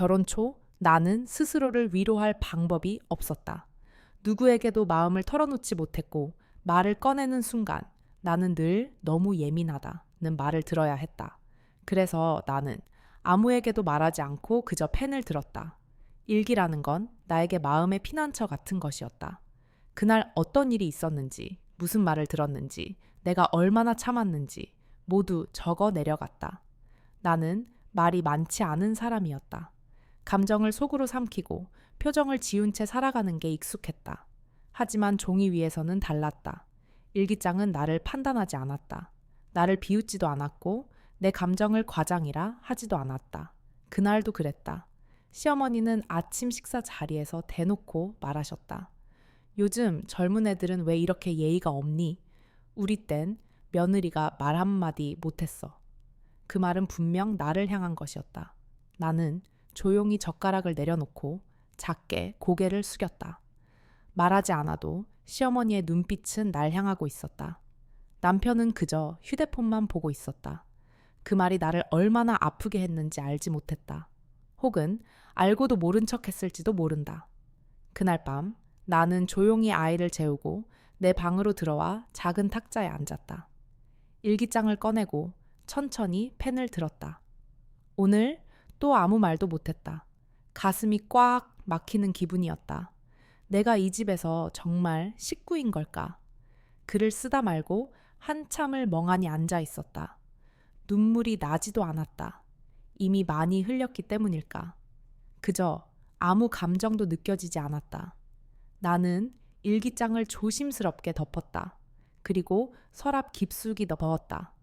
결혼 초 나는 스스로를 위로할 방법이 없었다. 누구에게도 마음을 털어놓지 못했고 말을 꺼내는 순간 나는 늘 너무 예민하다는 말을 들어야 했다. 그래서 나는 아무에게도 말하지 않고 그저 펜을 들었다. 일기라는 건 나에게 마음의 피난처 같은 것이었다. 그날 어떤 일이 있었는지, 무슨 말을 들었는지, 내가 얼마나 참았는지 모두 적어 내려갔다. 나는 말이 많지 않은 사람이었다. 감정을 속으로 삼키고 표정을 지운 채 살아가는 게 익숙했다. 하지만 종이 위에서는 달랐다. 일기장은 나를 판단하지 않았다. 나를 비웃지도 않았고 내 감정을 과장이라 하지도 않았다. 그날도 그랬다. 시어머니는 아침 식사 자리에서 대놓고 말하셨다. 요즘 젊은 애들은 왜 이렇게 예의가 없니? 우리 땐 며느리가 말 한마디 못했어. 그 말은 분명 나를 향한 것이었다. 나는 조용히 젓가락을 내려놓고 작게 고개를 숙였다. 말하지 않아도 시어머니의 눈빛은 날 향하고 있었다. 남편은 그저 휴대폰만 보고 있었다. 그 말이 나를 얼마나 아프게 했는지 알지 못했다. 혹은 알고도 모른 척 했을지도 모른다. 그날 밤 나는 조용히 아이를 재우고 내 방으로 들어와 작은 탁자에 앉았다. 일기장을 꺼내고 천천히 펜을 들었다. 오늘 또 아무 말도 못했다. 가슴이 꽉 막히는 기분이었다. 내가 이 집에서 정말 식구인 걸까? 글을 쓰다 말고 한참을 멍하니 앉아 있었다. 눈물이 나지도 않았다. 이미 많이 흘렸기 때문일까? 그저 아무 감정도 느껴지지 않았다. 나는 일기장을 조심스럽게 덮었다. 그리고 서랍 깊숙이 넣었다.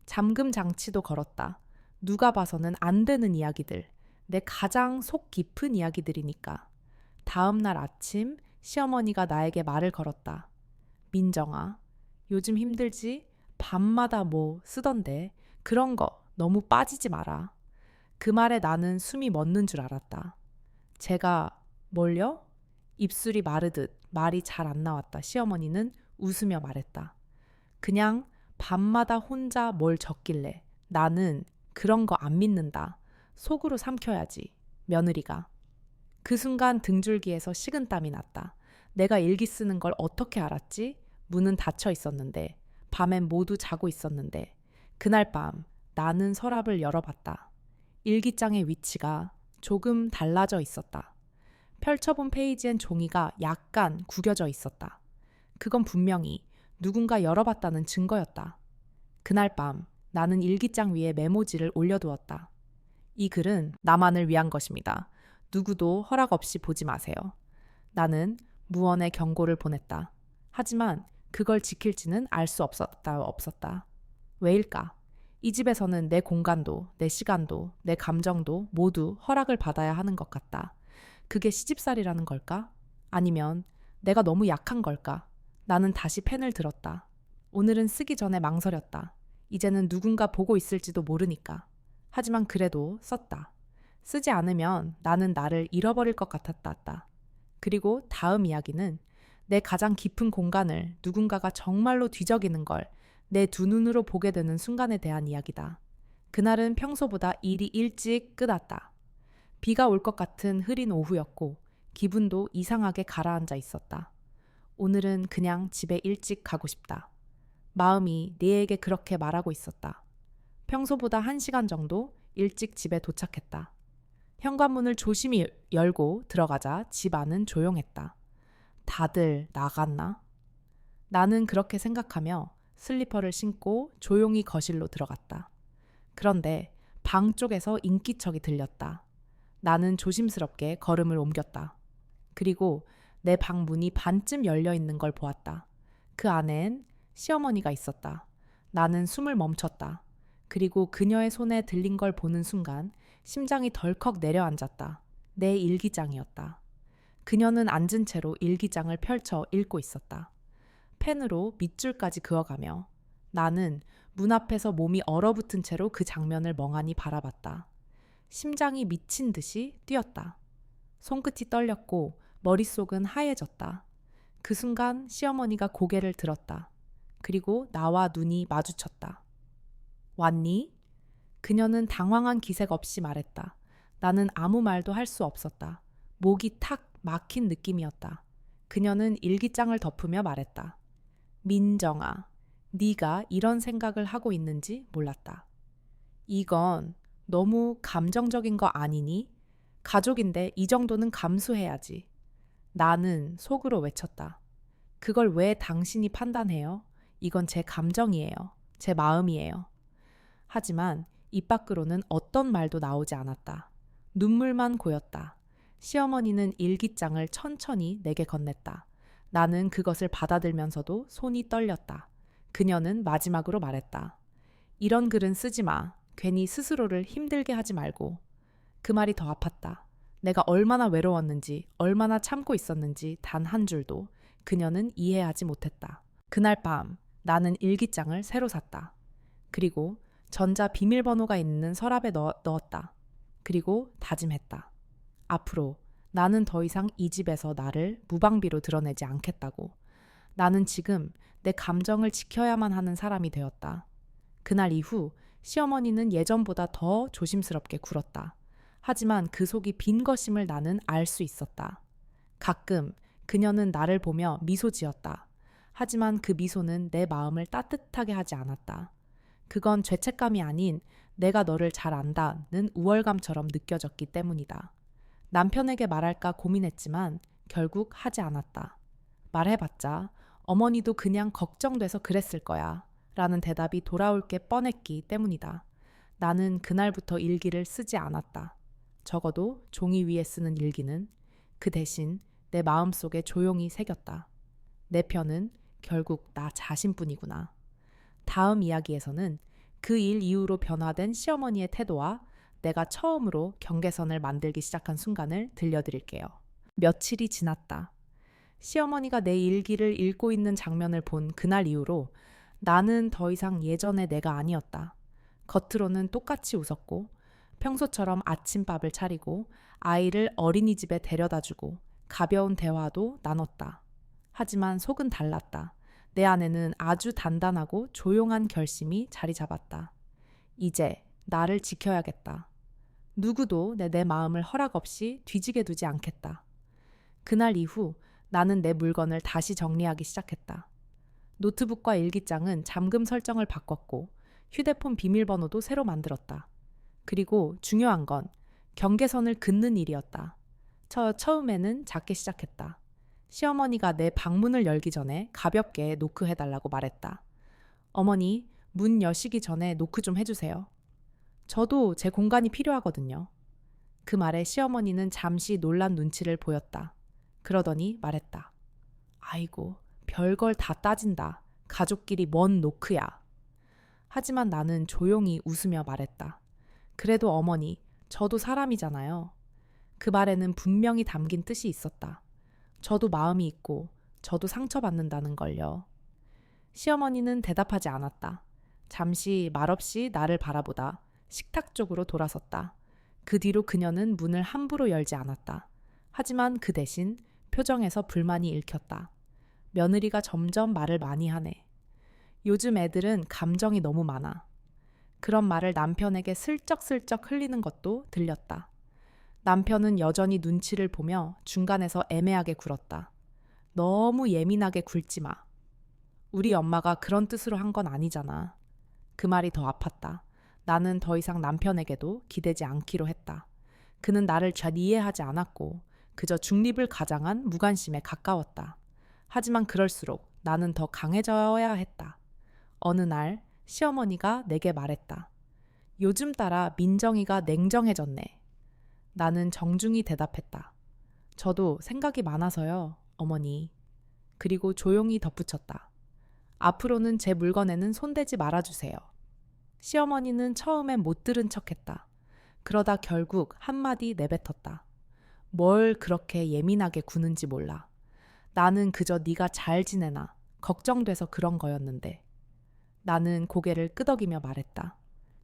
잠금 장치도 걸었다. 누가 봐서는 안 되는 이야기들, 내 가장 속 깊은 이야기들이니까. 다음 날 아침 시어머니가 나에게 말을 걸었다. 민정아, 요즘 힘들지? 밤마다 뭐 쓰던데 그런 거 너무 빠지지 마라. 그 말에 나는 숨이 멎는 줄 알았다. 제가 뭘요? 입술이 마르듯 말이 잘 안 나왔다. 시어머니는 웃으며 말했다. 그냥 밤마다 혼자 뭘 적길래 나는 그런 거 안 믿는다. 속으로 삼켜야지. 며느리가. 그 순간 등줄기에서 식은땀이 났다. 내가 일기 쓰는 걸 어떻게 알았지? 문은 닫혀 있었는데, 밤엔 모두 자고 있었는데, 그날 밤 나는 서랍을 열어봤다. 일기장의 위치가 조금 달라져 있었다. 펼쳐본 페이지엔 종이가 약간 구겨져 있었다. 그건 분명히 누군가 열어봤다는 증거였다. 그날 밤 나는 일기장 위에 메모지를 올려두었다. 이 글은 나만을 위한 것입니다. 누구도 허락 없이 보지 마세요. 나는 무언의 경고를 보냈다. 하지만 그걸 지킬지는 알 수 없었다. 왜일까? 이 집에서는 내 공간도, 내 시간도, 내 감정도 모두 허락을 받아야 하는 것 같다. 그게 시집살이라는 걸까? 아니면 내가 너무 약한 걸까? 나는 다시 펜을 들었다. 오늘은 쓰기 전에 망설였다. 이제는 누군가 보고 있을지도 모르니까. 하지만 그래도 썼다. 쓰지 않으면 나는 나를 잃어버릴 것 같았다. 그리고 다음 이야기는 내 가장 깊은 공간을 누군가가 정말로 뒤적이는 걸 내 두 눈으로 보게 되는 순간에 대한 이야기다. 그날은 평소보다 일이 일찍 끝났다. 비가 올 것 같은 흐린 오후였고 기분도 이상하게 가라앉아 있었다. 오늘은 그냥 집에 일찍 가고 싶다. 마음이 내에게 그렇게 말하고 있었다. 평소보다 1시간 정도 일찍 집에 도착했다. 현관문을 조심히 열고 들어가자 집 안은 조용했다. 다들 나갔나? 나는 그렇게 생각하며 슬리퍼를 신고 조용히 거실로 들어갔다. 그런데 방 쪽에서 인기척이 들렸다. 나는 조심스럽게 걸음을 옮겼다. 그리고 내 방 문이 반쯤 열려 있는 걸 보았다. 그 안엔 시어머니가 있었다. 나는 숨을 멈췄다. 그리고 그녀의 손에 들린 걸 보는 순간 심장이 덜컥 내려앉았다. 내 일기장이었다. 그녀는 앉은 채로 일기장을 펼쳐 읽고 있었다. 펜으로 밑줄까지 그어가며 나는 문 앞에서 몸이 얼어붙은 채로 그 장면을 멍하니 바라봤다. 심장이 미친 듯이 뛰었다. 손끝이 떨렸고 머릿속은 하얘졌다. 그 순간 시어머니가 고개를 들었다. 그리고 나와 눈이 마주쳤다. 왔니? 그녀는 당황한 기색 없이 말했다. 나는 아무 말도 할 수 없었다. 목이 탁 막힌 느낌이었다. 그녀는 일기장을 덮으며 말했다. 민정아, 네가 이런 생각을 하고 있는지 몰랐다. 이건 너무 감정적인 거 아니니? 가족인데 이 정도는 감수해야지. 나는 속으로 외쳤다. 그걸 왜 당신이 판단해요? 이건 제 감정이에요. 제 마음이에요. 하지만 입 밖으로는 어떤 말도 나오지 않았다. 눈물만 고였다. 시어머니는 일기장을 천천히 내게 건넸다. 나는 그것을 받아들면서도 손이 떨렸다. 그녀는 마지막으로 말했다. 이런 글은 쓰지 마. 괜히 스스로를 힘들게 하지 말고. 그 말이 더 아팠다. 내가 얼마나 외로웠는지, 얼마나 참고 있었는지 단 한 줄도 그녀는 이해하지 못했다. 그날 밤 나는 일기장을 새로 샀다. 그리고 전자 비밀번호가 있는 서랍에 넣었다. 그리고 다짐했다. 앞으로 나는 더 이상 이 집에서 나를 무방비로 드러내지 않겠다고. 나는 지금 내 감정을 지켜야만 하는 사람이 되었다. 그날 이후 시어머니는 예전보다 더 조심스럽게 굴었다. 하지만 그 속이 빈 것임을 나는 알 수 있었다. 가끔 그녀는 나를 보며 미소 지었다. 하지만 그 미소는 내 마음을 따뜻하게 하지 않았다. 그건 죄책감이 아닌 내가 너를 잘 안다는 우월감처럼 느껴졌기 때문이다. 남편에게 말할까 고민했지만 결국 하지 않았다. 말해봤자 어머니도 그냥 걱정돼서 그랬을 거야 라는 대답이 돌아올 게 뻔했기 때문이다. 나는 그날부터 일기를 쓰지 않았다. 적어도 종이 위에 쓰는 일기는 그 대신 내 마음속에 조용히 새겼다. 내 편은 결국 나 자신뿐이구나. 다음 이야기에서는 그 일 이후로 변화된 시어머니의 태도와 내가 처음으로 경계선을 만들기 시작한 순간을 들려드릴게요. 며칠이 지났다. 시어머니가 내 일기를 읽고 있는 장면을 본 그날 이후로 나는 더 이상 예전의 내가 아니었다. 겉으로는 똑같이 웃었고 평소처럼 아침밥을 차리고 아이를 어린이집에 데려다주고 가벼운 대화도 나눴다. 하지만 속은 달랐다. 내 안에는 아주 단단하고 조용한 결심이 자리 잡았다. 이제 나를 지켜야겠다. 누구도 내 마음을 허락 없이 뒤지게 두지 않겠다. 그날 이후 나는 내 물건을 다시 정리하기 시작했다. 노트북과 일기장은 잠금 설정을 바꿨고 휴대폰 비밀번호도 새로 만들었다. 그리고 중요한 건 경계선을 긋는 일이었다. 처음에는 작게 시작했다. 시어머니가 내 방문을 열기 전에 가볍게 노크해달라고 말했다. 어머니, 문 여시기 전에 노크 좀 해주세요. 저도 제 공간이 필요하거든요. 그 말에 시어머니는 잠시 놀란 눈치를 보였다. 그러더니 말했다. 아이고, 별걸 다 따진다. 가족끼리 뭔 노크야. 하지만 나는 조용히 웃으며 말했다. 그래도 어머니, 저도 사람이잖아요. 그 말에는 분명히 담긴 뜻이 있었다. 저도 마음이 있고 저도 상처받는다는 걸요. 시어머니는 대답하지 않았다. 잠시 말없이 나를 바라보다 식탁 쪽으로 돌아섰다. 그 뒤로 그녀는 문을 함부로 열지 않았다. 하지만 그 대신 표정에서 불만이 읽혔다. 며느리가 점점 말을 많이 하네. 요즘 애들은 감정이 너무 많아. 그런 말을 남편에게 슬쩍슬쩍 흘리는 것도 들렸다. 남편은 여전히 눈치를 보며 중간에서 애매하게 굴었다. 너무 예민하게 굴지 마. 우리 엄마가 그런 뜻으로 한 건 아니잖아. 그 말이 더 아팠다. 나는 더 이상 남편에게도 기대지 않기로 했다. 그는 나를 잘 이해하지 않았고 그저 중립을 가장한 무관심에 가까웠다. 하지만 그럴수록 나는 더 강해져야 했다. 어느 날 시어머니가 내게 말했다. 요즘 따라 민정이가 냉정해졌네. 나는 정중히 대답했다. 저도 생각이 많아서요, 어머니. 그리고 조용히 덧붙였다. 앞으로는 제 물건에는 손대지 말아주세요. 시어머니는 처음엔 못 들은 척했다. 그러다 결국 한마디 내뱉었다. 뭘 그렇게 예민하게 구는지 몰라. 나는 그저 네가 잘 지내나 걱정돼서 그런 거였는데. 나는 고개를 끄덕이며 말했다.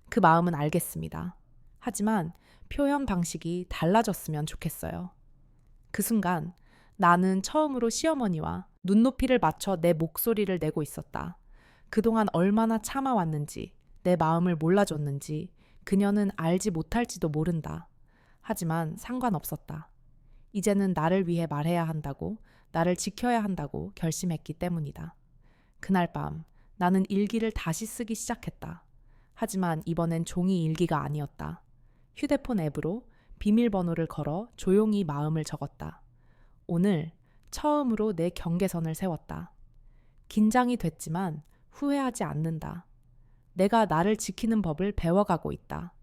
그 마음은 알겠습니다. 하지만 표현 방식이 달라졌으면 좋겠어요. 그 순간 나는 처음으로 시어머니와 눈높이를 맞춰 내 목소리를 내고 있었다. 그동안 얼마나 참아왔는지, 내 마음을 몰라줬는지 그녀는 알지 못할지도 모른다. 하지만 상관없었다. 이제는 나를 위해 말해야 한다고, 나를 지켜야 한다고 결심했기 때문이다. 그날 밤 나는 일기를 다시 쓰기 시작했다. 하지만 이번엔 종이 일기가 아니었다. 휴대폰 앱으로 비밀번호를 걸어 조용히 마음을 적었다. 오늘 처음으로 내 경계선을 세웠다. 긴장이 됐지만 후회하지 않는다. 내가 나를 지키는 법을 배워가고 있다.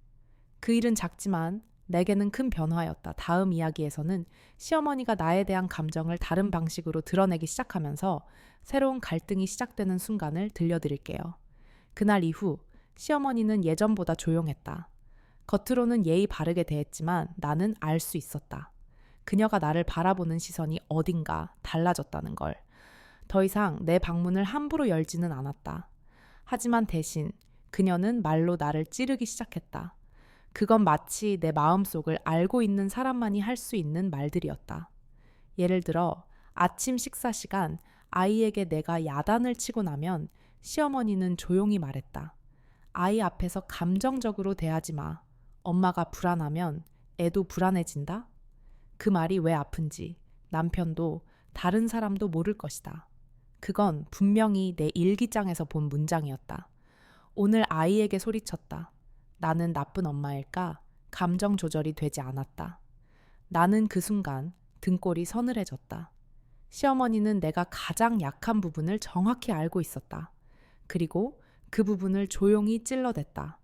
그 일은 작지만 내게는 큰 변화였다. 다음 이야기에서는 시어머니가 나에 대한 감정을 다른 방식으로 드러내기 시작하면서 새로운 갈등이 시작되는 순간을 들려드릴게요. 그날 이후 시어머니는 예전보다 조용했다. 겉으로는 예의 바르게 대했지만 나는 알 수 있었다. 그녀가 나를 바라보는 시선이 어딘가 달라졌다는 걸. 더 이상 내 방문을 함부로 열지는 않았다. 하지만 대신 그녀는 말로 나를 찌르기 시작했다. 그건 마치 내 마음속을 알고 있는 사람만이 할 수 있는 말들이었다. 예를 들어 아침 식사 시간 아이에게 내가 야단을 치고 나면 시어머니는 조용히 말했다. 아이 앞에서 감정적으로 대하지 마. 엄마가 불안하면 애도 불안해진다? 그 말이 왜 아픈지 남편도 다른 사람도 모를 것이다. 그건 분명히 내 일기장에서 본 문장이었다. 오늘 아이에게 소리쳤다. 나는 나쁜 엄마일까? 감정 조절이 되지 않았다. 나는 그 순간 등골이 서늘해졌다. 시어머니는 내가 가장 약한 부분을 정확히 알고 있었다. 그리고 그 부분을 조용히 찔러댔다.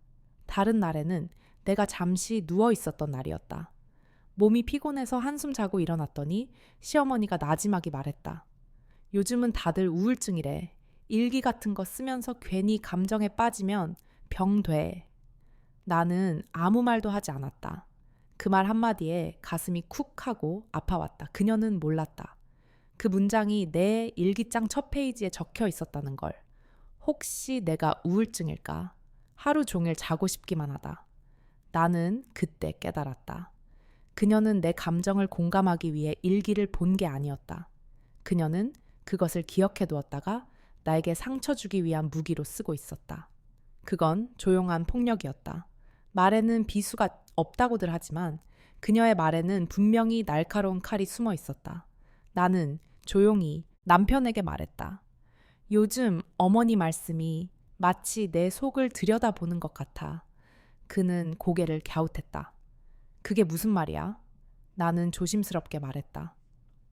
다른 날에는 내가 잠시 누워 있었던 날이었다. 몸이 피곤해서 한숨 자고 일어났더니 시어머니가 나지막이 말했다. 요즘은 다들 우울증이래. 일기 같은 거 쓰면서 괜히 감정에 빠지면 병 돼. 나는 아무 말도 하지 않았다. 그 말 한마디에 가슴이 쿡 하고 아파왔다. 그녀는 몰랐다. 그 문장이 내 일기장 첫 페이지에 적혀 있었다는 걸. 혹시 내가 우울증일까? 하루 종일 자고 싶기만 하다. 나는 그때 깨달았다. 그녀는 내 감정을 공감하기 위해 일기를 본 게 아니었다. 그녀는 그것을 기억해 두었다가 나에게 상처 주기 위한 무기로 쓰고 있었다. 그건 조용한 폭력이었다. 말에는 비수가 없다고들 하지만 그녀의 말에는 분명히 날카로운 칼이 숨어 있었다. 나는 조용히 남편에게 말했다. 요즘 어머니 말씀이 마치 내 속을 들여다보는 것 같아. 그는 고개를 갸웃했다. 그게 무슨 말이야? 나는 조심스럽게 말했다.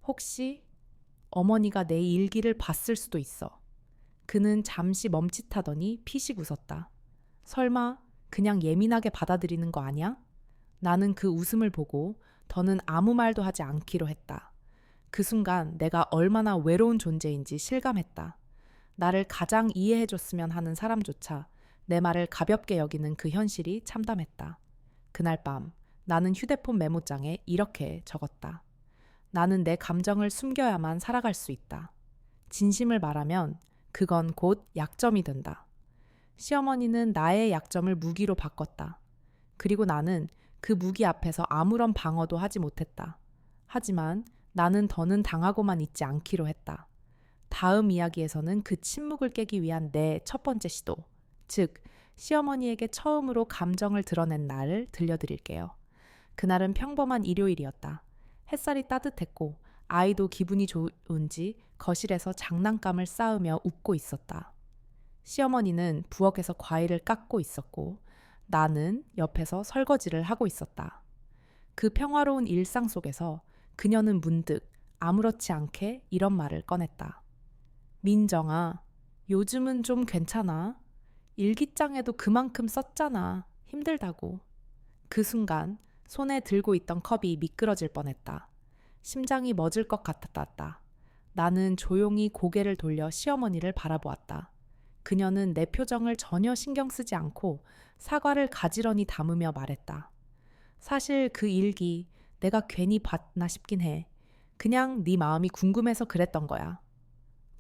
혹시 어머니가 내 일기를 봤을 수도 있어. 그는 잠시 멈칫하더니 피식 웃었다. 설마 그냥 예민하게 받아들이는 거 아니야? 나는 그 웃음을 보고 더는 아무 말도 하지 않기로 했다. 그 순간 내가 얼마나 외로운 존재인지 실감했다. 나를 가장 이해해줬으면 하는 사람조차 내 말을 가볍게 여기는 그 현실이 참담했다. 그날 밤 나는 휴대폰 메모장에 이렇게 적었다. 나는 내 감정을 숨겨야만 살아갈 수 있다. 진심을 말하면 그건 곧 약점이 된다. 시어머니는 나의 약점을 무기로 바꿨다. 그리고 나는 그 무기 앞에서 아무런 방어도 하지 못했다. 하지만 나는 더는 당하고만 있지 않기로 했다. 다음 이야기에서는 그 침묵을 깨기 위한 내 첫 번째 시도, 즉 시어머니에게 처음으로 감정을 드러낸 날을 들려드릴게요. 그날은 평범한 일요일이었다. 햇살이 따뜻했고 아이도 기분이 좋은지 거실에서 장난감을 쌓으며 웃고 있었다. 시어머니는 부엌에서 과일을 깎고 있었고 나는 옆에서 설거지를 하고 있었다. 그 평화로운 일상 속에서 그녀는 문득 아무렇지 않게 이런 말을 꺼냈다. 민정아, 요즘은 좀 괜찮아? 일기장에도 그만큼 썼잖아. 힘들다고. 그 순간 손에 들고 있던 컵이 미끄러질 뻔했다. 심장이 멎을 것 같았다. 나는 조용히 고개를 돌려 시어머니를 바라보았다. 그녀는 내 표정을 전혀 신경 쓰지 않고 사과를 가지런히 담으며 말했다. 사실 그 일기 내가 괜히 봤나 싶긴 해. 그냥 네 마음이 궁금해서 그랬던 거야.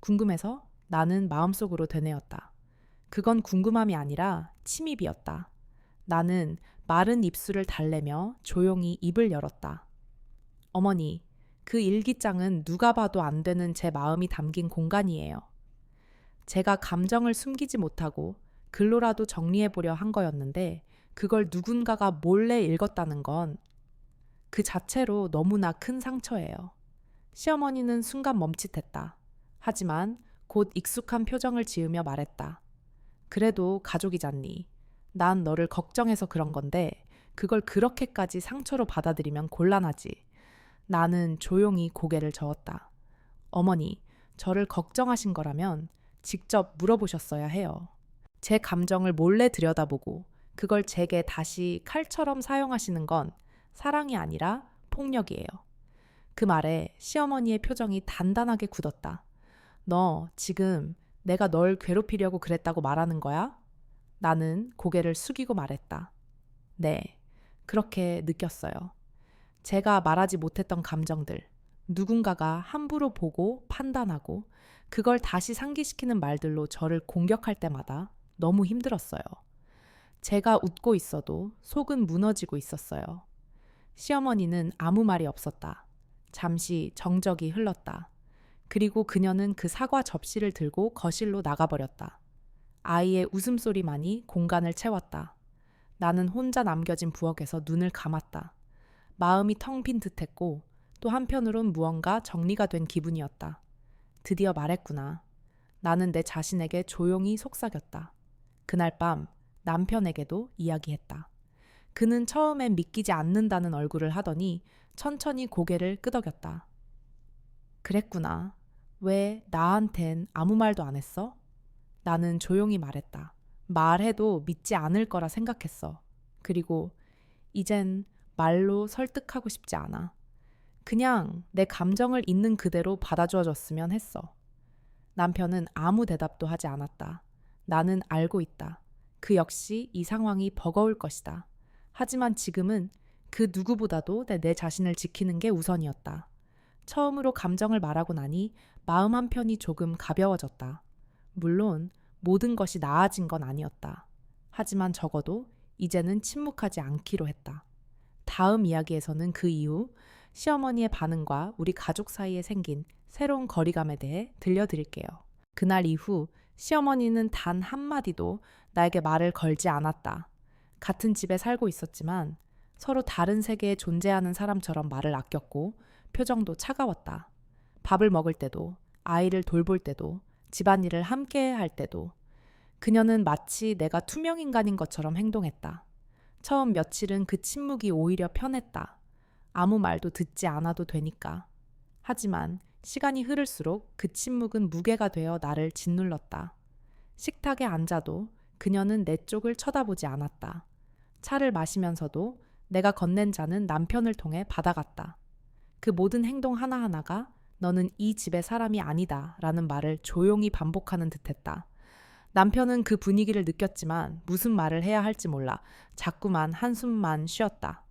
궁금해서? 나는 마음속으로 되뇌었다. 그건 궁금함이 아니라 침입이었다. 나는 마른 입술을 달래며 조용히 입을 열었다. 어머니, 그 일기장은 누가 봐도 안 되는 제 마음이 담긴 공간이에요. 제가 감정을 숨기지 못하고 글로라도 정리해보려 한 거였는데 그걸 누군가가 몰래 읽었다는 건 그 자체로 너무나 큰 상처예요. 시어머니는 순간 멈칫했다. 하지만 곧 익숙한 표정을 지으며 말했다. 그래도 가족이잖니. 난 너를 걱정해서 그런 건데 그걸 그렇게까지 상처로 받아들이면 곤란하지. 나는 조용히 고개를 저었다. 어머니, 저를 걱정하신 거라면 직접 물어보셨어야 해요. 제 감정을 몰래 들여다보고 그걸 제게 다시 칼처럼 사용하시는 건 사랑이 아니라 폭력이에요. 그 말에 시어머니의 표정이 단단하게 굳었다. 너 지금 내가 널 괴롭히려고 그랬다고 말하는 거야? 나는 고개를 숙이고 말했다. 네, 그렇게 느꼈어요. 제가 말하지 못했던 감정들, 누군가가 함부로 보고 판단하고 그걸 다시 상기시키는 말들로 저를 공격할 때마다 너무 힘들었어요. 제가 웃고 있어도 속은 무너지고 있었어요. 시어머니는 아무 말이 없었다. 잠시 정적이 흘렀다. 그리고 그녀는 그 사과 접시를 들고 거실로 나가버렸다. 아이의 웃음소리만이 공간을 채웠다. 나는 혼자 남겨진 부엌에서 눈을 감았다. 마음이 텅 빈 듯했고 또 한편으론 무언가 정리가 된 기분이었다. 드디어 말했구나. 나는 내 자신에게 조용히 속삭였다. 그날 밤 남편에게도 이야기했다. 그는 처음엔 믿기지 않는다는 얼굴을 하더니 천천히 고개를 끄덕였다. 그랬구나. 왜 나한텐 아무 말도 안 했어? 나는 조용히 말했다. 말해도 믿지 않을 거라 생각했어. 그리고 이젠 말로 설득하고 싶지 않아. 그냥 내 감정을 있는 그대로 받아주어 줬으면 했어. 남편은 아무 대답도 하지 않았다. 나는 알고 있다. 그 역시 이 상황이 버거울 것이다. 하지만 지금은 그 누구보다도 내 자신을 지키는 게 우선이었다. 처음으로 감정을 말하고 나니 마음 한편이 조금 가벼워졌다. 물론 모든 것이 나아진 건 아니었다. 하지만 적어도 이제는 침묵하지 않기로 했다. 다음 이야기에서는 그 이후 시어머니의 반응과 우리 가족 사이에 생긴 새로운 거리감에 대해 들려드릴게요. 그날 이후 시어머니는 단 한마디도 나에게 말을 걸지 않았다. 같은 집에 살고 있었지만 서로 다른 세계에 존재하는 사람처럼 말을 아꼈고 표정도 차가웠다. 밥을 먹을 때도, 아이를 돌볼 때도, 집안일을 함께 할 때도 그녀는 마치 내가 투명인간인 것처럼 행동했다. 처음 며칠은 그 침묵이 오히려 편했다. 아무 말도 듣지 않아도 되니까. 하지만 시간이 흐를수록 그 침묵은 무게가 되어 나를 짓눌렀다. 식탁에 앉아도 그녀는 내 쪽을 쳐다보지 않았다. 차를 마시면서도 내가 건넨 잔은 남편을 통해 받아갔다. 그 모든 행동 하나하나가 너는 이 집의 사람이 아니다 라는 말을 조용히 반복하는 듯했다. 남편은 그 분위기를 느꼈지만 무슨 말을 해야 할지 몰라 자꾸만 한숨만 쉬었다.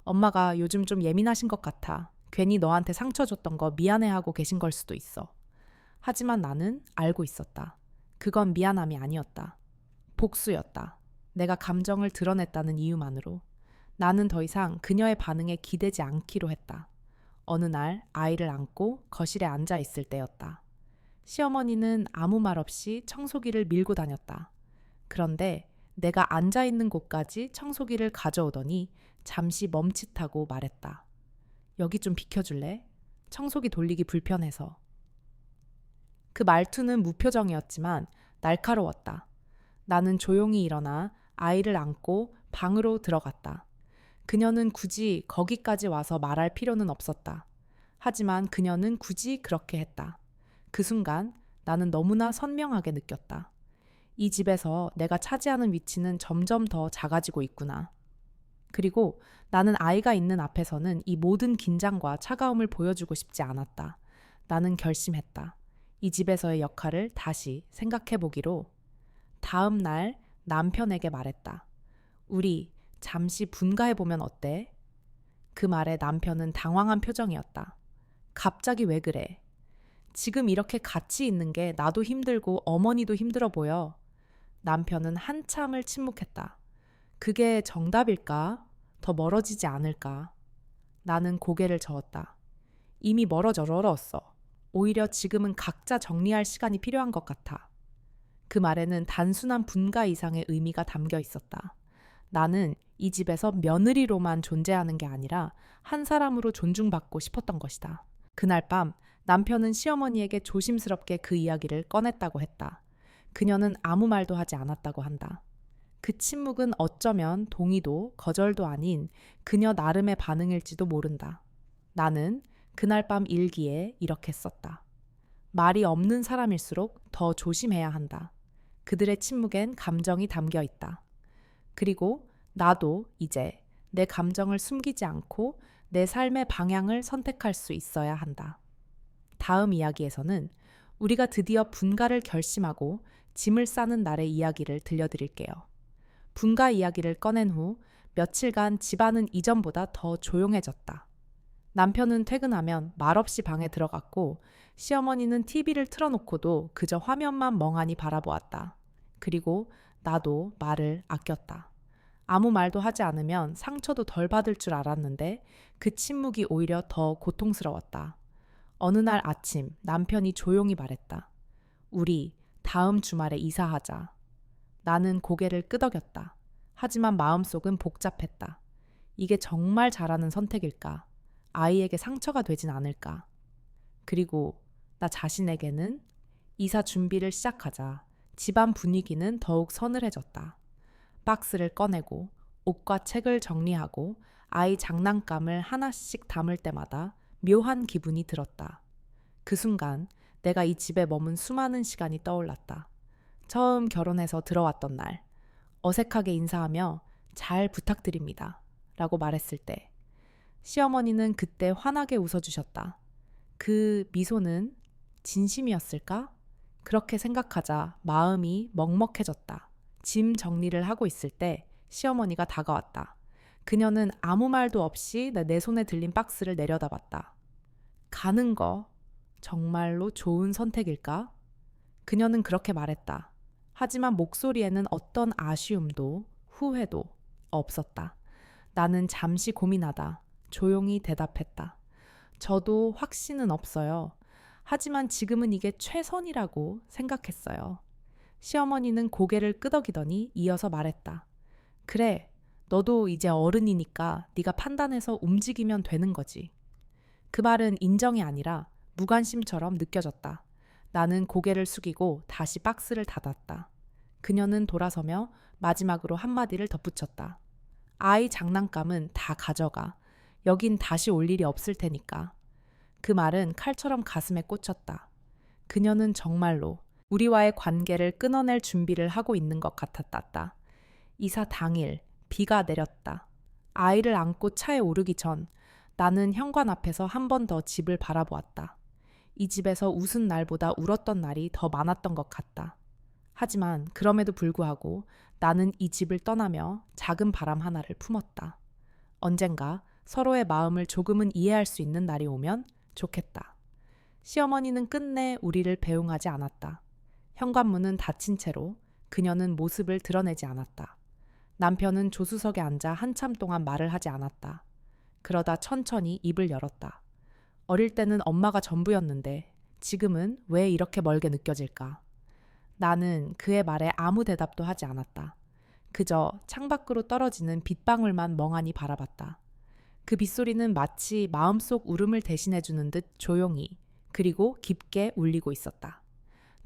엄마가 요즘 좀 예민하신 것 같아. 괜히 너한테 상처 줬던 거 미안해하고 계신 걸 수도 있어. 하지만 나는 알고 있었다. 그건 미안함이 아니었다. 복수였다. 내가 감정을 드러냈다는 이유만으로. 나는 더 이상 그녀의 반응에 기대지 않기로 했다. 어느 날 아이를 안고 거실에 앉아 있을 때였다. 시어머니는 아무 말 없이 청소기를 밀고 다녔다. 그런데 내가 앉아 있는 곳까지 청소기를 가져오더니 잠시 멈칫하고 말했다. 여기 좀 비켜줄래? 청소기 돌리기 불편해서. 그 말투는 무표정이었지만 날카로웠다. 나는 조용히 일어나 아이를 안고 방으로 들어갔다. 그녀는 굳이 거기까지 와서 말할 필요는 없었다. 하지만 그녀는 굳이 그렇게 했다. 그 순간 나는 너무나 선명하게 느꼈다. 이 집에서 내가 차지하는 위치는 점점 더 작아지고 있구나. 그리고 나는 아이가 있는 앞에서는 이 모든 긴장과 차가움을 보여주고 싶지 않았다. 나는 결심했다. 이 집에서의 역할을 다시 생각해보기로. 다음 날 남편에게 말했다. 우리 잠시 분가해보면 어때? 그 말에 남편은 당황한 표정이었다. 갑자기 왜 그래? 지금 이렇게 같이 있는 게 나도 힘들고 어머니도 힘들어 보여. 남편은 한참을 침묵했다. 그게 정답일까? 더 멀어지지 않을까? 나는 고개를 저었다. 이미 멀었어. 오히려 지금은 각자 정리할 시간이 필요한 것 같아. 그 말에는 단순한 분가 이상의 의미가 담겨 있었다. 나는 이 집에서 며느리로만 존재하는 게 아니라 한 사람으로 존중받고 싶었던 것이다. 그날 밤 남편은 시어머니에게 조심스럽게 그 이야기를 꺼냈다고 했다. 그녀는 아무 말도 하지 않았다고 한다. 그 침묵은 어쩌면 동의도 거절도 아닌 그녀 나름의 반응일지도 모른다. 나는 그날 밤 일기에 이렇게 썼다. 말이 없는 사람일수록 더 조심해야 한다. 그들의 침묵엔 감정이 담겨 있다. 그리고 나도 이제 내 감정을 숨기지 않고 내 삶의 방향을 선택할 수 있어야 한다. 다음 이야기에서는 우리가 드디어 분가를 결심하고 짐을 싸는 날의 이야기를 들려드릴게요. 분가 이야기를 꺼낸 후 며칠간 집안은 이전보다 더 조용해졌다. 남편은 퇴근하면 말없이 방에 들어갔고 시어머니는 TV를 틀어놓고도 그저 화면만 멍하니 바라보았다. 그리고 나도 말을 아꼈다. 아무 말도 하지 않으면 상처도 덜 받을 줄 알았는데 그 침묵이 오히려 더 고통스러웠다. 어느 날 아침 남편이 조용히 말했다. 우리 다음 주말에 이사하자. 나는 고개를 끄덕였다. 하지만 마음속은 복잡했다. 이게 정말 잘하는 선택일까? 아이에게 상처가 되진 않을까? 그리고 나 자신에게는 이사 준비를 시작하자. 집안 분위기는 더욱 서늘해졌다. 박스를 꺼내고 옷과 책을 정리하고 아이 장난감을 하나씩 담을 때마다 묘한 기분이 들었다. 그 순간 내가 이 집에 머문 수많은 시간이 떠올랐다. 처음 결혼해서 들어왔던 날, 어색하게 인사하며 잘 부탁드립니다. 라고 말했을 때, 시어머니는 그때 환하게 웃어주셨다. 그 미소는 진심이었을까? 그렇게 생각하자 마음이 먹먹해졌다. 짐 정리를 하고 있을 때 시어머니가 다가왔다. 그녀는 아무 말도 없이 내 손에 들린 박스를 내려다봤다. 가는 거 정말로 좋은 선택일까? 그녀는 그렇게 말했다. 하지만 목소리에는 어떤 아쉬움도 후회도 없었다. 나는 잠시 고민하다 조용히 대답했다. 저도 확신은 없어요. 하지만 지금은 이게 최선이라고 생각했어요. 시어머니는 고개를 끄덕이더니 이어서 말했다. 그래, 너도 이제 어른이니까 네가 판단해서 움직이면 되는 거지. 그 말은 인정이 아니라 무관심처럼 느껴졌다. 나는 고개를 숙이고 다시 박스를 닫았다. 그녀는 돌아서며 마지막으로 한마디를 덧붙였다. 아이 장난감은 다 가져가. 여긴 다시 올 일이 없을 테니까. 그 말은 칼처럼 가슴에 꽂혔다. 그녀는 정말로 우리와의 관계를 끊어낼 준비를 하고 있는 것 같았다. 이사 당일 비가 내렸다. 아이를 안고 차에 오르기 전 나는 현관 앞에서 한 번 더 집을 바라보았다. 이 집에서 웃은 날보다 울었던 날이 더 많았던 것 같다. 하지만 그럼에도 불구하고 나는 이 집을 떠나며 작은 바람 하나를 품었다. 언젠가 서로의 마음을 조금은 이해할 수 있는 날이 오면 좋겠다. 시어머니는 끝내 우리를 배웅하지 않았다. 현관문은 닫힌 채로 그녀는 모습을 드러내지 않았다. 남편은 조수석에 앉아 한참 동안 말을 하지 않았다. 그러다 천천히 입을 열었다. 어릴 때는 엄마가 전부였는데 지금은 왜 이렇게 멀게 느껴질까? 나는 그의 말에 아무 대답도 하지 않았다. 그저 창밖으로 떨어지는 빗방울만 멍하니 바라봤다. 그 빗소리는 마치 마음속 울음을 대신해주는 듯 조용히 그리고 깊게 울리고 있었다.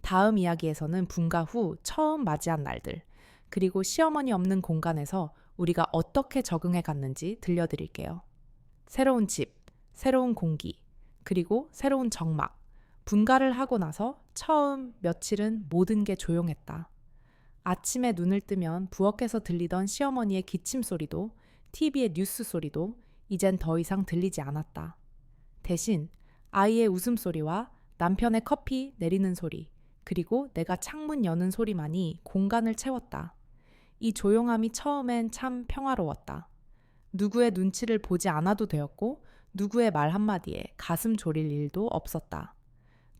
다음 이야기에서는 분가 후 처음 맞이한 날들 그리고 시어머니 없는 공간에서 우리가 어떻게 적응해 갔는지 들려드릴게요. 새로운 집, 새로운 공기, 그리고 새로운 정막. 분가를 하고 나서 처음 며칠은 모든 게 조용했다. 아침에 눈을 뜨면 부엌에서 들리던 시어머니의 기침 소리도 TV의 뉴스 소리도 이젠 더 이상 들리지 않았다. 대신 아이의 웃음소리와 남편의 커피 내리는 소리, 그리고 내가 창문 여는 소리만이 공간을 채웠다. 이 조용함이 처음엔 참 평화로웠다. 누구의 눈치를 보지 않아도 되었고 누구의 말 한마디에 가슴 졸일 일도 없었다.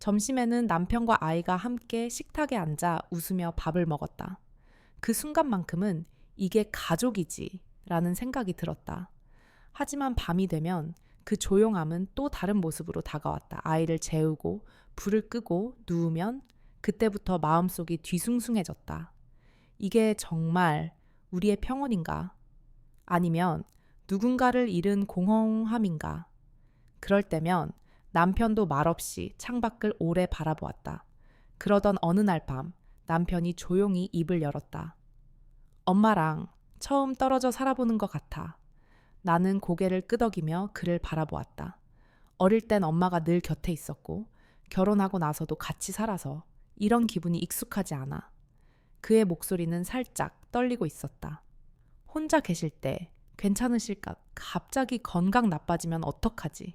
점심에는 남편과 아이가 함께 식탁에 앉아 웃으며 밥을 먹었다. 그 순간만큼은 이게 가족이지 라는 생각이 들었다. 하지만 밤이 되면 그 조용함은 또 다른 모습으로 다가왔다. 아이를 재우고 불을 끄고 누우면 그때부터 마음속이 뒤숭숭해졌다. 이게 정말 우리의 평온인가? 아니면 누군가를 잃은 공허함인가? 그럴 때면 남편도 말없이 창밖을 오래 바라보았다. 그러던 어느 날 밤 남편이 조용히 입을 열었다. 엄마랑 처음 떨어져 살아보는 것 같아. 나는 고개를 끄덕이며 그를 바라보았다. 어릴 땐 엄마가 늘 곁에 있었고 결혼하고 나서도 같이 살아서 이런 기분이 익숙하지 않아. 그의 목소리는 살짝 떨리고 있었다. 혼자 계실 때 괜찮으실까? 갑자기 건강 나빠지면 어떡하지?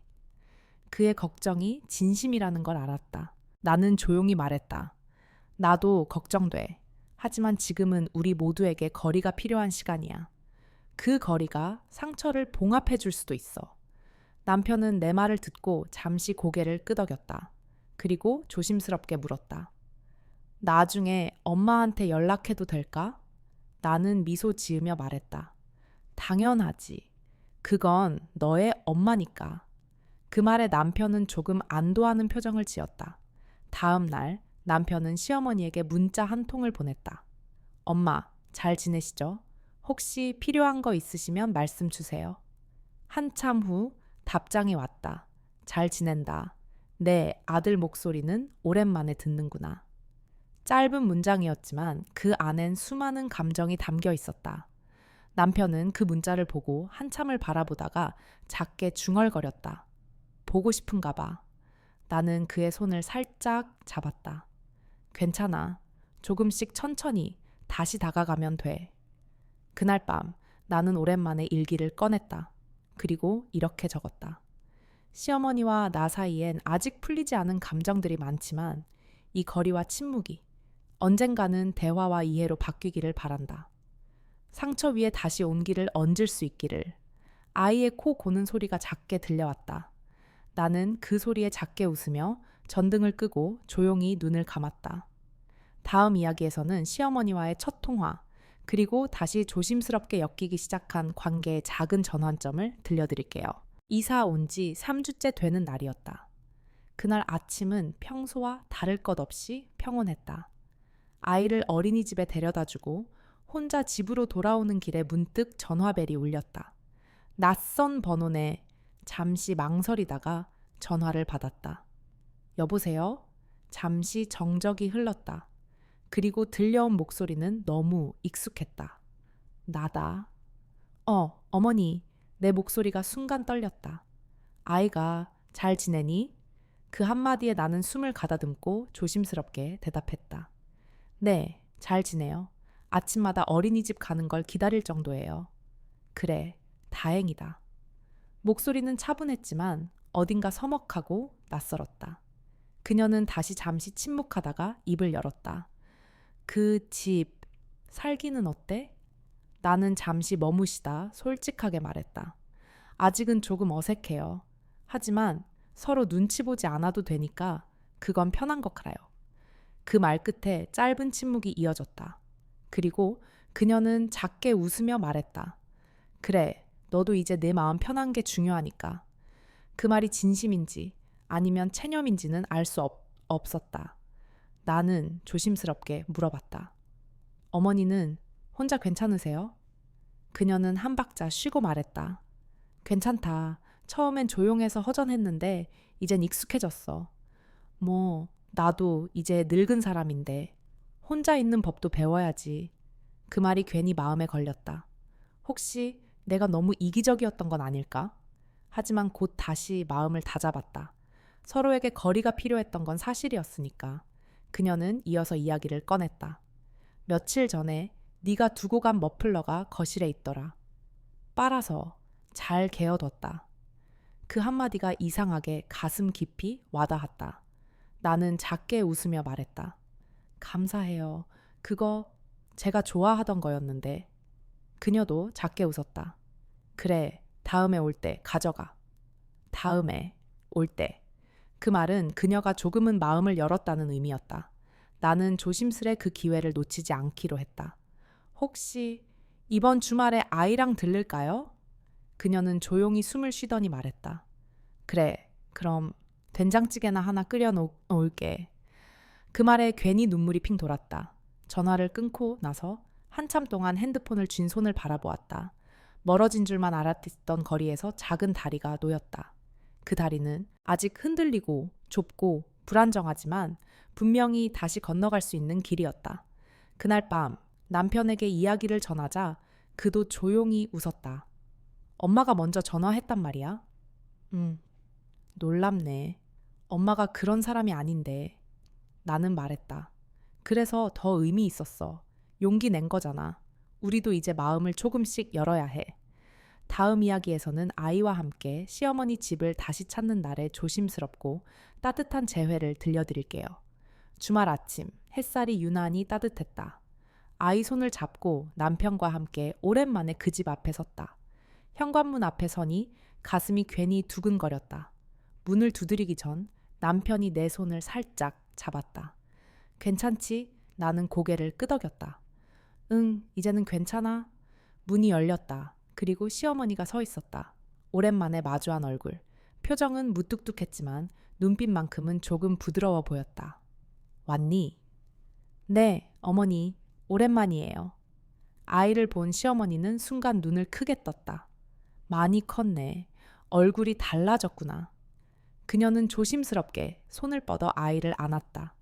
그의 걱정이 진심이라는 걸 알았다. 나는 조용히 말했다. 나도 걱정돼. 하지만 지금은 우리 모두에게 거리가 필요한 시간이야. 그 거리가 상처를 봉합해 줄 수도 있어. 남편은 내 말을 듣고 잠시 고개를 끄덕였다. 그리고 조심스럽게 물었다. 나중에 엄마한테 연락해도 될까? 나는 미소 지으며 말했다. 당연하지. 그건 너의 엄마니까. 그 말에 남편은 조금 안도하는 표정을 지었다. 다음 날 남편은 시어머니에게 문자 한 통을 보냈다. 엄마, 잘 지내시죠? 혹시 필요한 거 있으시면 말씀 주세요. 한참 후 답장이 왔다. 잘 지낸다. 내 아들 목소리는 오랜만에 듣는구나. 짧은 문장이었지만 그 안엔 수많은 감정이 담겨 있었다. 남편은 그 문자를 보고 한참을 바라보다가 작게 중얼거렸다. 보고 싶은가 봐. 나는 그의 손을 살짝 잡았다. 괜찮아. 조금씩 천천히 다시 다가가면 돼. 그날 밤 나는 오랜만에 일기를 꺼냈다. 그리고 이렇게 적었다. 시어머니와 나 사이엔 아직 풀리지 않은 감정들이 많지만 이 거리와 침묵이 언젠가는 대화와 이해로 바뀌기를 바란다. 상처 위에 다시 온기를 얹을 수 있기를. 아이의 코 고는 소리가 작게 들려왔다. 나는 그 소리에 작게 웃으며 전등을 끄고 조용히 눈을 감았다. 다음 이야기에서는 시어머니와의 첫 통화, 그리고 다시 조심스럽게 엮이기 시작한 관계의 작은 전환점을 들려드릴게요. 이사 온 지 3주째 되는 날이었다. 그날 아침은 평소와 다를 것 없이 평온했다. 아이를 어린이집에 데려다주고 혼자 집으로 돌아오는 길에 문득 전화벨이 울렸다. 낯선 번호네. 잠시 망설이다가 전화를 받았다. 여보세요? 잠시 정적이 흘렀다. 그리고 들려온 목소리는 너무 익숙했다. 나다. 어머니. 내 목소리가 순간 떨렸다. 아이가 잘 지내니? 그 한마디에 나는 숨을 가다듬고 조심스럽게 대답했다. 네, 잘 지내요. 아침마다 어린이집 가는 걸 기다릴 정도예요. 그래, 다행이다. 목소리는 차분했지만 어딘가 서먹하고 낯설었다. 그녀는 다시 잠시 침묵하다가 입을 열었다. 그 집, 살기는 어때? 나는 잠시 머무시다 솔직하게 말했다. 아직은 조금 어색해요. 하지만 서로 눈치 보지 않아도 되니까 그건 편한 것 같아요. 그 말 끝에 짧은 침묵이 이어졌다. 그리고 그녀는 작게 웃으며 말했다. 그래, 너도 이제 내 마음 편한 게 중요하니까. 그 말이 진심인지 아니면 체념인지는 알 수 없었다. 나는 조심스럽게 물어봤다. 어머니는 혼자 괜찮으세요? 그녀는 한 박자 쉬고 말했다. 괜찮다. 처음엔 조용해서 허전했는데 이젠 익숙해졌어. 나도 이제 늙은 사람인데 혼자 있는 법도 배워야지. 그 말이 괜히 마음에 걸렸다. 혹시 내가 너무 이기적이었던 건 아닐까? 하지만 곧 다시 마음을 다잡았다. 서로에게 거리가 필요했던 건 사실이었으니까. 그녀는 이어서 이야기를 꺼냈다. 며칠 전에 네가 두고 간 머플러가 거실에 있더라. 빨아서 잘 개어뒀다. 그 한마디가 이상하게 가슴 깊이 와닿았다. 나는 작게 웃으며 말했다. 감사해요. 그거 제가 좋아하던 거였는데. 그녀도 작게 웃었다. 그래, 다음에 올 때 가져가. 다음에 올 때. 그 말은 그녀가 조금은 마음을 열었다는 의미였다. 나는 조심스레 그 기회를 놓치지 않기로 했다. 혹시 이번 주말에 아이랑 들를까요? 그녀는 조용히 숨을 쉬더니 말했다. 그래, 그럼 된장찌개나 하나 끓여 놓을게. 그 말에 괜히 눈물이 핑 돌았다. 전화를 끊고 나서 한참 동안 핸드폰을 쥔 손을 바라보았다. 멀어진 줄만 알았던 거리에서 작은 다리가 놓였다. 그 다리는 아직 흔들리고 좁고 불안정하지만 분명히 다시 건너갈 수 있는 길이었다. 그날 밤 남편에게 이야기를 전하자 그도 조용히 웃었다. 엄마가 먼저 전화했단 말이야? 놀랍네. 엄마가 그런 사람이 아닌데. 나는 말했다. 그래서 더 의미 있었어. 용기 낸 거잖아. 우리도 이제 마음을 조금씩 열어야 해. 다음 이야기에서는 아이와 함께 시어머니 집을 다시 찾는 날의 조심스럽고 따뜻한 재회를 들려드릴게요. 주말 아침 햇살이 유난히 따뜻했다. 아이 손을 잡고 남편과 함께 오랜만에 그 집 앞에 섰다. 현관문 앞에 서니 가슴이 괜히 두근거렸다. 문을 두드리기 전 남편이 내 손을 살짝 잡았다. 괜찮지? 나는 고개를 끄덕였다. 응, 이제는 괜찮아. 문이 열렸다. 그리고 시어머니가 서 있었다. 오랜만에 마주한 얼굴. 표정은 무뚝뚝했지만 눈빛만큼은 조금 부드러워 보였다. 왔니? 네, 어머니. 오랜만이에요. 아이를 본 시어머니는 순간 눈을 크게 떴다. 많이 컸네. 얼굴이 달라졌구나. 그녀는 조심스럽게 손을 뻗어 아이를 안았다.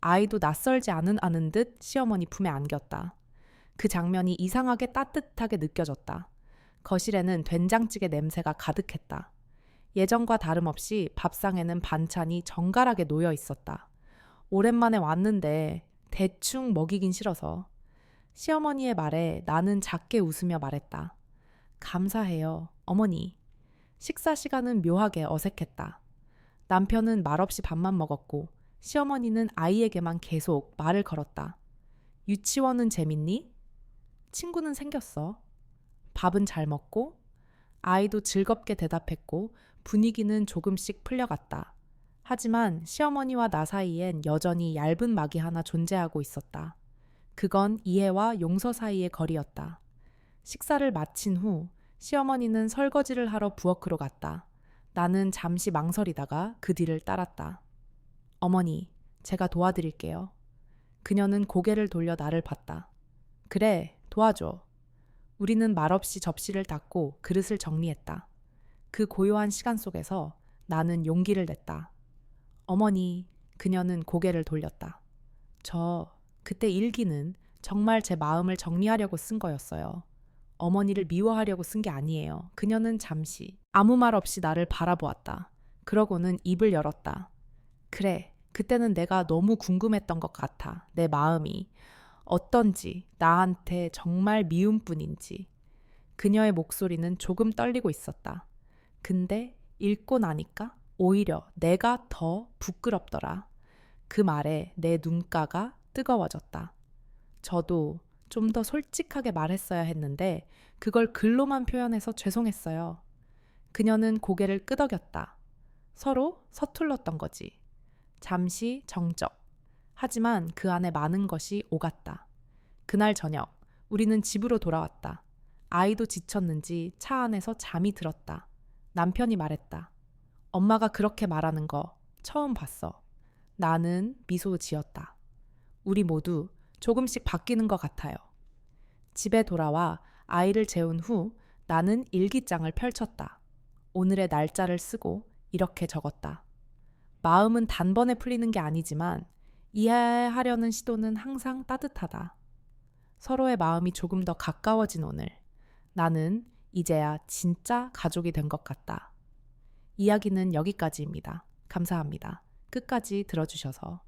아이도 낯설지 않은 듯 시어머니 품에 안겼다. 그 장면이 이상하게 따뜻하게 느껴졌다. 거실에는 된장찌개 냄새가 가득했다. 예전과 다름없이 밥상에는 반찬이 정갈하게 놓여 있었다. 오랜만에 왔는데 대충 먹이긴 싫어서. 시어머니의 말에 나는 작게 웃으며 말했다. 감사해요, 어머니. 식사 시간은 묘하게 어색했다. 남편은 말없이 밥만 먹었고 시어머니는 아이에게만 계속 말을 걸었다. 유치원은 재밌니? 친구는 생겼어. 밥은 잘 먹고? 아이도 즐겁게 대답했고 분위기는 조금씩 풀려갔다. 하지만 시어머니와 나 사이엔 여전히 얇은 막이 하나 존재하고 있었다. 그건 이해와 용서 사이의 거리였다. 식사를 마친 후 시어머니는 설거지를 하러 부엌으로 갔다. 나는 잠시 망설이다가 그 뒤를 따랐다. 어머니, 제가 도와드릴게요. 그녀는 고개를 돌려 나를 봤다. 그래, 도와줘. 우리는 말없이 접시를 닦고 그릇을 정리했다. 그 고요한 시간 속에서 나는 용기를 냈다. 어머니, 그녀는 고개를 돌렸다. 그때 일기는 정말 제 마음을 정리하려고 쓴 거였어요. 어머니를 미워하려고 쓴 게 아니에요. 그녀는 잠시 아무 말 없이 나를 바라보았다. 그러고는 입을 열었다. 그래, 그때는 내가 너무 궁금했던 것 같아. 내 마음이 어떤지, 나한테 정말 미운 뿐인지. 그녀의 목소리는 조금 떨리고 있었다. 근데 읽고 나니까 오히려 내가 더 부끄럽더라. 그 말에 내 눈가가 뜨거워졌다. 저도 좀 더 솔직하게 말했어야 했는데 그걸 글로만 표현해서 죄송했어요. 그녀는 고개를 끄덕였다. 서로 서툴렀던 거지. 잠시 정적. 하지만 그 안에 많은 것이 오갔다. 그날 저녁 우리는 집으로 돌아왔다. 아이도 지쳤는지 차 안에서 잠이 들었다. 남편이 말했다. 엄마가 그렇게 말하는 거 처음 봤어. 나는 미소 지었다. 우리 모두 조금씩 바뀌는 것 같아요. 집에 돌아와 아이를 재운 후 나는 일기장을 펼쳤다. 오늘의 날짜를 쓰고 이렇게 적었다. 마음은 단번에 풀리는 게 아니지만 이해하려는 시도는 항상 따뜻하다. 서로의 마음이 조금 더 가까워진 오늘. 나는 이제야 진짜 가족이 된 것 같다. 이야기는 여기까지입니다. 감사합니다. 끝까지 들어주셔서.